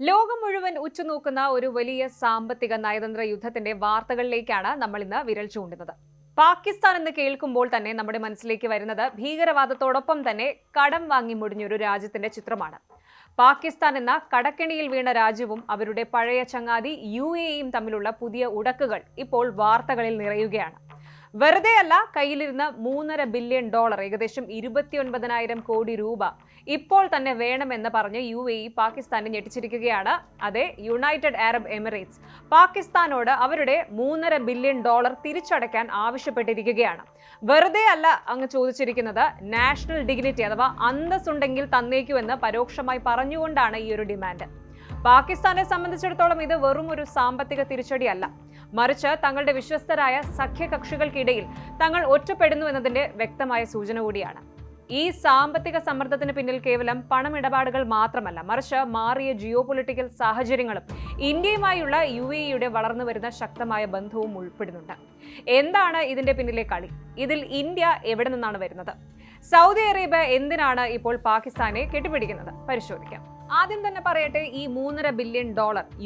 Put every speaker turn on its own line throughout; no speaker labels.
ലോകം മുഴുവൻ ഉറ്റുനോക്കുന്ന ഒരു വലിയ സാമ്പത്തിക നയതന്ത്ര യുദ്ധത്തിന്റെ വാർത്തകളിലേക്കാണ് നമ്മൾ ഇന്ന് വിരൽ ചൂണ്ടുന്നത്. പാകിസ്ഥാൻ എന്ന് കേൾക്കുമ്പോൾ തന്നെ നമ്മുടെ മനസ്സിലേക്ക് വരുന്നത് ഭീകരവാദത്തോടൊപ്പം തന്നെ കടം വാങ്ങി മുടിഞ്ഞൊരു രാജ്യത്തിന്റെ ചിത്രമാണ്. പാകിസ്ഥാൻ എന്ന കടക്കെണിയിൽ വീണ രാജ്യവും അവരുടെ പഴയ ചങ്ങാതി UAEയും തമ്മിലുള്ള പുതിയ ഉടക്കുകൾ ഇപ്പോൾ വാർത്തകളിൽ നിറയുകയാണ്. വെറുതെയല്ല, കയ്യിലിരുന്ന $3.5 ബില്യൺ, ഏകദേശം 29,000 കോടി രൂപ ഇപ്പോൾ തന്നെ വേണമെന്ന് പറഞ്ഞ് UAE പാകിസ്ഥാനെ ഞെട്ടിച്ചിരിക്കുകയാണ്. അതെ, യുണൈറ്റഡ് അറബ് എമിറേറ്റ്സ് പാകിസ്ഥാനോട് അവരുടെ $3.5 ബില്യൺ തിരിച്ചടയ്ക്കാൻ ആവശ്യപ്പെട്ടിരിക്കുകയാണ്. വെറുതെ അല്ല അങ്ങ് ചോദിച്ചിരിക്കുന്നത്, നാഷണൽ ഡിഗ്നിറ്റി അഥവാ അന്തസ്സുണ്ടെങ്കിൽ തന്നേക്കൂ എന്ന് പരോക്ഷമായി പറഞ്ഞുകൊണ്ടാണ് ഈ ഒരു ഡിമാൻഡ്. പാകിസ്ഥാനെ സംബന്ധിച്ചിടത്തോളം ഇത് വെറും ഒരു സാമ്പത്തിക തിരിച്ചടിയല്ല, മറിച്ച് തങ്ങളുടെ വിശ്വസ്തരായ സഖ്യകക്ഷികൾക്കിടയിൽ തങ്ങൾ ഒറ്റപ്പെടുന്നു എന്നതിന്റെ വ്യക്തമായ സൂചന കൂടിയാണ്. ഈ സാമ്പത്തിക സമ്മർദ്ദത്തിന് പിന്നിൽ കേവലം പണമിടപാടുകൾ മാത്രമല്ല, മറിച്ച് മാറിയ ജിയോപൊളിറ്റിക്കൽ സാഹചര്യങ്ങളും ഇന്ത്യയുമായുള്ള UAEയുടെ വളർന്നു വരുന്ന ശക്തമായ ബന്ധവും ഉൾപ്പെടുന്നുണ്ട്. എന്താണ് ഇതിന്റെ പിന്നിലെ കളി? ഇതിൽ ഇന്ത്യ എവിടെ നിന്നാണ് വരുന്നത്? സൗദി അറേബ്യ എന്തിനാണ് ഇപ്പോൾ പാകിസ്ഥാനെ കെട്ടിപ്പിടിക്കുന്നത്? പരിശോധിക്കാം. ആദ്യം തന്നെ പറയട്ടെ, ഈ $3.5 ബില്യൺ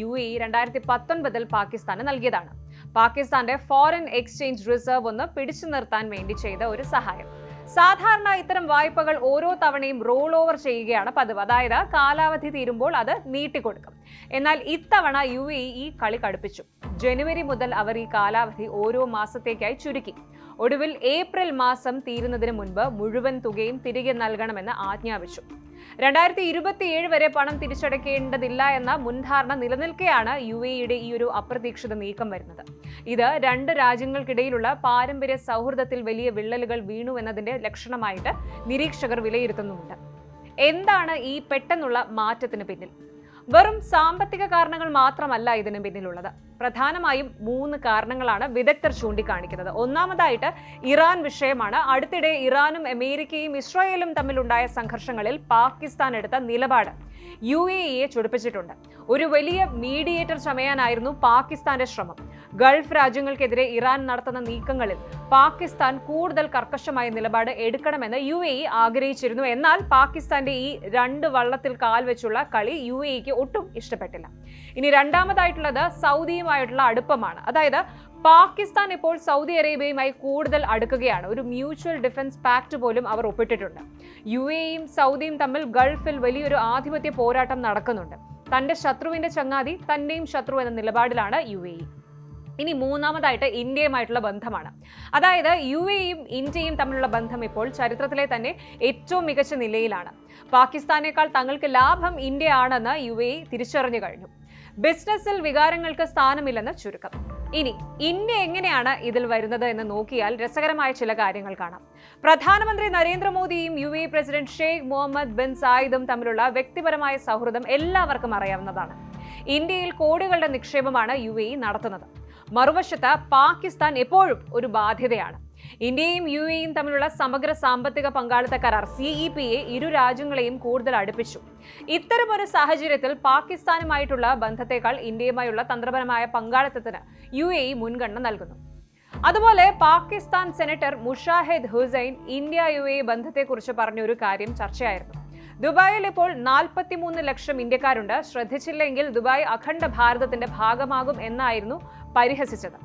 UAE 2019 പാകിസ്ഥാന് നൽകിയതാണ്. പാകിസ്ഥാന്റെ ഫോറിൻ എക്സ്ചേഞ്ച് റിസർവ് ഒന്ന് പിടിച്ചു നിർത്താൻ വേണ്ടി ചെയ്ത ഒരു സഹായം. സാധാരണ ഇത്തരം വായ്പകൾ ഓരോ തവണയും റോൾ ഓവർ ചെയ്യുകയാണ് പതിവ്, അതായത് കാലാവധി തീരുമ്പോൾ അത് നീട്ടിക്കൊടുക്കും. എന്നാൽ ഇത്തവണ UAE ഈ കളി കടുപ്പിച്ചു. ജനുവരി മുതൽ അവർ ഈ കാലാവധി ഓരോ മാസത്തേക്കായി ചുരുക്കി. ഒടുവിൽ ഏപ്രിൽ മാസം തീരുന്നതിന് മുൻപ് മുഴുവൻ തുകയും തിരികെ നൽകണമെന്ന് ആജ്ഞാപിച്ചു. 2027 വരെ പണം തിരിച്ചടയ്ക്കേണ്ടതില്ല എന്ന മുൻധാരണ നിലനിൽക്കെയാണ് UAEയുടെ ഈ ഒരു അപ്രതീക്ഷിത നീക്കം വരുന്നത്. ഇത് രണ്ട് രാജ്യങ്ങൾക്കിടയിലുള്ള പാരമ്പര്യ സൗഹൃദത്തിൽ വലിയ വിള്ളലുകൾ വീണു എന്നതിന്റെ ലക്ഷണമായിട്ട് നിരീക്ഷകർ വിലയിരുത്തുന്നുമുണ്ട്. എന്താണ് ഈ പെട്ടെന്നുള്ള മാറ്റത്തിന് പിന്നിൽ? വെറും സാമ്പത്തിക കാരണങ്ങൾ മാത്രമല്ല ഇതിന് പിന്നിലുള്ളത്. പ്രധാനമായും 3 കാരണങ്ങളാണ് വിദഗ്ധർ ചൂണ്ടിക്കാണിക്കുന്നത്. ഒന്നാമതായിട്ട് ഇറാൻ വിഷയമാണ്. അടുത്തിടെ ഇറാനും അമേരിക്കയും ഇസ്രായേലും തമ്മിലുണ്ടായ സംഘർഷങ്ങളിൽ പാകിസ്ഥാൻ എടുത്ത നിലപാട് UAEയെ ചൊടിപ്പിച്ചിട്ടുണ്ട്. ഒരു വലിയ മീഡിയേറ്റർ ചമയാനായിരുന്നു പാകിസ്ഥാന്റെ ശ്രമം. ഗൾഫ് രാജ്യങ്ങൾക്കെതിരെ ഇറാൻ നടത്തുന്ന നീക്കങ്ങളിൽ പാകിസ്ഥാൻ കൂടുതൽ കർക്കശമായ നിലപാട് എടുക്കണമെന്ന് UAE ആഗ്രഹിച്ചിരുന്നു. എന്നാൽ പാകിസ്ഥാന്റെ ഈ 2 വള്ളത്തിൽ കാൽ വെച്ചുള്ള കളി UAEക്ക് ഒട്ടും ഇഷ്ടപ്പെട്ടില്ല. ഇനി രണ്ടാമതായിട്ടുള്ളത് സൗദിയുമായിട്ടുള്ള അടുപ്പമാണ്. അതായത് പാകിസ്ഥാൻ ഇപ്പോൾ സൗദി അറേബ്യയുമായി കൂടുതൽ അടുക്കുകയാണ്. ഒരു മ്യൂച്വൽ ഡിഫൻസ് പാക്ട് പോലും അവർ ഒപ്പിട്ടിട്ടുണ്ട്. UAEയും സൗദിയും തമ്മിൽ ഗൾഫിൽ വലിയൊരു ആധിപത്യ പോരാട്ടം നടക്കുന്നുണ്ട്. തന്റെ ശത്രുവിന്റെ ചങ്ങാതി തന്റെയും ശത്രു എന്ന നിലപാടിലാണ് UAE. ഇനി മൂന്നാമതായിട്ട് ഇന്ത്യയുമായിട്ടുള്ള ബന്ധമാണ്. അതായത് UAEയും ഇന്ത്യയും തമ്മിലുള്ള ബന്ധം ഇപ്പോൾ ചരിത്രത്തിലെ തന്നെ ഏറ്റവും മികച്ച നിലയിലാണ്. പാകിസ്ഥാനേക്കാൾ തങ്ങൾക്ക് ലാഭം ഇന്ത്യയാണെന്ന് UAE തിരിച്ചറിഞ്ഞു കഴിഞ്ഞു. ബിസിനസ്സിൽ വികാരങ്ങൾക്ക് സ്ഥാനമില്ലെന്ന് ചുരുക്കം. ഇനി ഇന്ത്യ എങ്ങനെയാണ് ഇതിൽ വരുന്നത് എന്ന് നോക്കിയാൽ രസകരമായ ചില കാര്യങ്ങൾ കാണാം. പ്രധാനമന്ത്രി നരേന്ദ്രമോദിയും UAE president Sheikh Mohammed bin സായിദും തമ്മിലുള്ള വ്യക്തിപരമായ സൗഹൃദം എല്ലാവർക്കും അറിയാവുന്നതാണ്. ഇന്ത്യയിൽ കോടികളുടെ നിക്ഷേപമാണ് UAE നടത്തുന്നത്. മറുവശത്ത് പാകിസ്ഥാൻ എപ്പോഴും ഒരു ബാധ്യതയാണ്. ഇന്ത്യയും UAEയും തമ്മിലുള്ള സമഗ്ര സാമ്പത്തിക പങ്കാളിത്ത കരാർ CEPA ഇരു രാജ്യങ്ങളെയും കൂടുതൽ അടുപ്പിച്ചു. ഇത്തരമൊരു സാഹചര്യത്തിൽ പാകിസ്ഥാനുമായിട്ടുള്ള ബന്ധത്തെക്കാൾ ഇന്ത്യയുമായുള്ള തന്ത്രപരമായ പങ്കാളിത്തത്തിന് UAE മുൻഗണന നൽകുന്നു. അതുപോലെ Pakistan senator Mushahid Hussain India UAE ബന്ധത്തെക്കുറിച്ച് പറഞ്ഞൊരു കാര്യം ചർച്ചയായിരുന്നു. ദുബായിൽ ഇപ്പോൾ 43 ലക്ഷം ഇന്ത്യക്കാരുണ്ട്. ശ്രദ്ധിച്ചില്ലെങ്കിൽ ദുബായ് അഖണ്ഡ ഭാരതത്തിന്റെ ഭാഗമാകും എന്നായിരുന്നു പരിഹസിച്ചത്.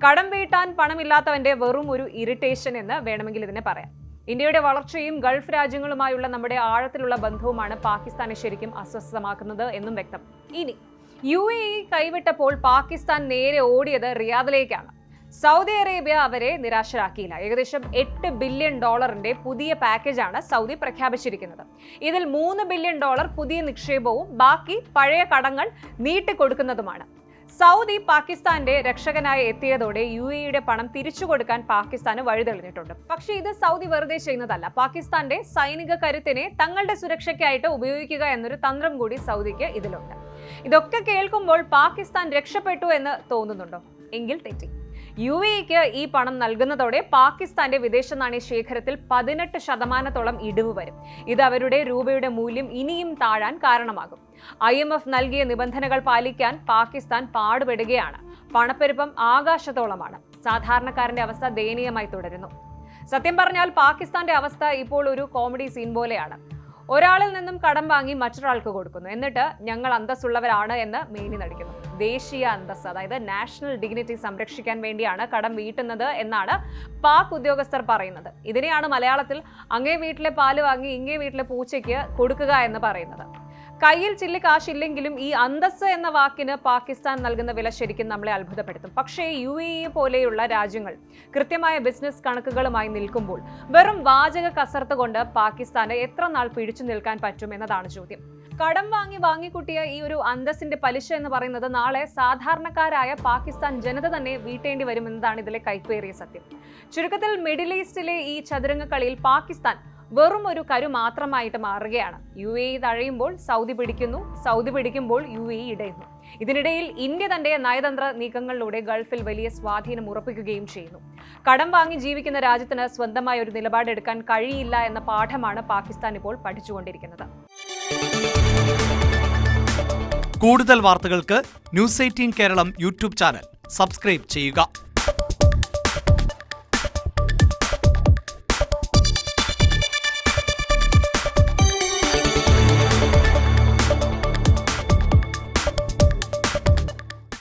കടം വീട്ടാൻ പണമില്ലാത്തവന്റെ വെറും ഒരു ഇറിറ്റേഷൻ എന്ന് വേണമെങ്കിൽ ഇതിനെ പറയാം. ഇന്ത്യയുടെ വളർച്ചയും ഗൾഫ് രാജ്യങ്ങളുമായുള്ള നമ്മുടെ ആഴത്തിലുള്ള ബന്ധവുമാണ് പാകിസ്ഥാനെ ശരിക്കും അസ്വസ്ഥമാക്കുന്നത് എന്നും വ്യക്തം. ഇനി UAE കൈവിട്ടപ്പോൾ പാകിസ്ഥാൻ നേരെ ഓടിയത് റിയാദിലേക്കാണ്. സൗദി അറേബ്യ അവരെ നിരാശരാക്കിയില്ല. ഏകദേശം $8 ബില്യൺ പുതിയ പാക്കേജാണ് സൗദി പ്രഖ്യാപിച്ചിരിക്കുന്നത്. ഇതിൽ $3 ബില്യൺ പുതിയ നിക്ഷേപവും ബാക്കി പഴയ കടങ്ങൾ നീട്ടിക്കൊടുക്കുന്നതുമാണ്. സൗദി പാകിസ്ഥാന്റെ രക്ഷകനായി എത്തിയതോടെ UAEയുടെ പണം തിരിച്ചു കൊടുക്കാൻ പാകിസ്ഥാന് വഴിതെളിഞ്ഞിട്ടുണ്ട്. പക്ഷേ ഇത് സൗദി വെറുതെ ചെയ്യുന്നതല്ല. പാകിസ്ഥാന്റെ സൈനിക കരുത്തിനെ തങ്ങളുടെ സുരക്ഷയ്ക്കായിട്ട് ഉപയോഗിക്കുക എന്നൊരു തന്ത്രം കൂടി സൗദിക്ക് ഇതിലുണ്ട്. ഇതൊക്കെ കേൾക്കുമ്പോൾ പാകിസ്ഥാൻ രക്ഷപ്പെട്ടു എന്ന് തോന്നുന്നുണ്ടോ? എങ്കിൽ തെറ്റി. UAEക്ക് ഈ പണം നൽകുന്നതോടെ പാകിസ്ഥാന്റെ വിദേശ നാണ്യ ശേഖരത്തിൽ 18% ഇടിവ് വരും. ഇത് അവരുടെ രൂപയുടെ മൂല്യം ഇനിയും താഴാൻ കാരണമാകും. IMF നൽകിയ നിബന്ധനകൾ പാലിക്കാൻ പാകിസ്ഥാൻ പാടുപെടുകയാണ്. പണപ്പെരുപ്പം ആകാശത്തോളമാണ്. സാധാരണക്കാരന്റെ അവസ്ഥ ദയനീയമായി തുടരുന്നു. സത്യം പറഞ്ഞാൽ പാകിസ്ഥാന്റെ അവസ്ഥ ഇപ്പോൾ ഒരു കോമഡി സീൻ പോലെയാണ്. ഒരാളിൽ നിന്നും കടം വാങ്ങി മറ്റൊരാൾക്ക് കൊടുക്കുന്നു, എന്നിട്ട് ഞങ്ങൾ അന്തസ്സുള്ളവരാണ് എന്ന് മേനി നടിക്കുന്നു. ദേശീയ അന്തസ്സ്, അതായത് നാഷണൽ ഡിഗ്നിറ്റി സംരക്ഷിക്കാൻ വേണ്ടിയാണ് കടം വീട്ടുന്നത് എന്നാണ് പാക് ഉദ്യോഗസ്ഥർ പറയുന്നത്. ഇതിനെയാണ് മലയാളത്തിൽ അങ്ങേ വീട്ടിലെ പാല് വാങ്ങി ഇങ്ങേ വീട്ടിലെ പൂച്ചയ്ക്ക് കൊടുക്കുക എന്ന് പറയുന്നത്. കയ്യിൽ ചില്ലി കാശില്ലെങ്കിലും ഈ അന്തസ്സ് എന്ന വാക്കിന് പാകിസ്ഥാൻ നൽകുന്ന വില ശരിക്കും നമ്മളെ അത്ഭുതപ്പെടുത്തും. പക്ഷേ UAE പോലെയുള്ള രാജ്യങ്ങൾ കൃത്യമായ ബിസിനസ് കണക്കുകളുമായി നിൽക്കുമ്പോൾ വെറും വാചക കസർത്ത് കൊണ്ട് പാകിസ്ഥാന് എത്ര നാൾ പിടിച്ചു നിൽക്കാൻ പറ്റും എന്നതാണ് ചോദ്യം. കടം വാങ്ങിക്കൂട്ടിയ ഈ ഒരു അന്തസ്സിന്റെ പലിശ എന്ന് പറയുന്നത് നാളെ സാധാരണക്കാരായ പാകിസ്ഥാൻ ജനത തന്നെ വീട്ടേണ്ടി വരുമെന്നതാണ് ഇതിലെ കൈപ്പേറിയ സത്യം. ചുരുക്കത്തിൽ മിഡിൽ ഈസ്റ്റിലെ ഈ ചതുരംഗ കളിയിൽ പാകിസ്ഥാൻ വെറും ഒരു കരു മാത്രമായിട്ട് മാറുകയാണ്. UAE തഴയുമ്പോൾ സൗദി പിടിക്കുന്നു, സൗദി പിടിക്കുമ്പോൾ UAE ഇടയുന്നു. ഇതിനിടയിൽ ഇന്ത്യ തന്റെ നയതന്ത്ര നീക്കങ്ങളിലൂടെ ഗൾഫിൽ വലിയ സ്വാധീനം ഉറപ്പിക്കുകയും ചെയ്യുന്നു. കടം വാങ്ങി ജീവിക്കുന്ന രാജ്യത്തിന് സ്വന്തമായ ഒരു നിലപാടെടുക്കാൻ കഴിയില്ല എന്ന പാഠമാണ് പാകിസ്ഥാൻ ഇപ്പോൾ പഠിച്ചുകൊണ്ടിരിക്കുന്നത്.
കൂടുതൽ വാർത്തകൾക്ക് News 18 Keralam YouTube channel subscribe ചെയ്യുക.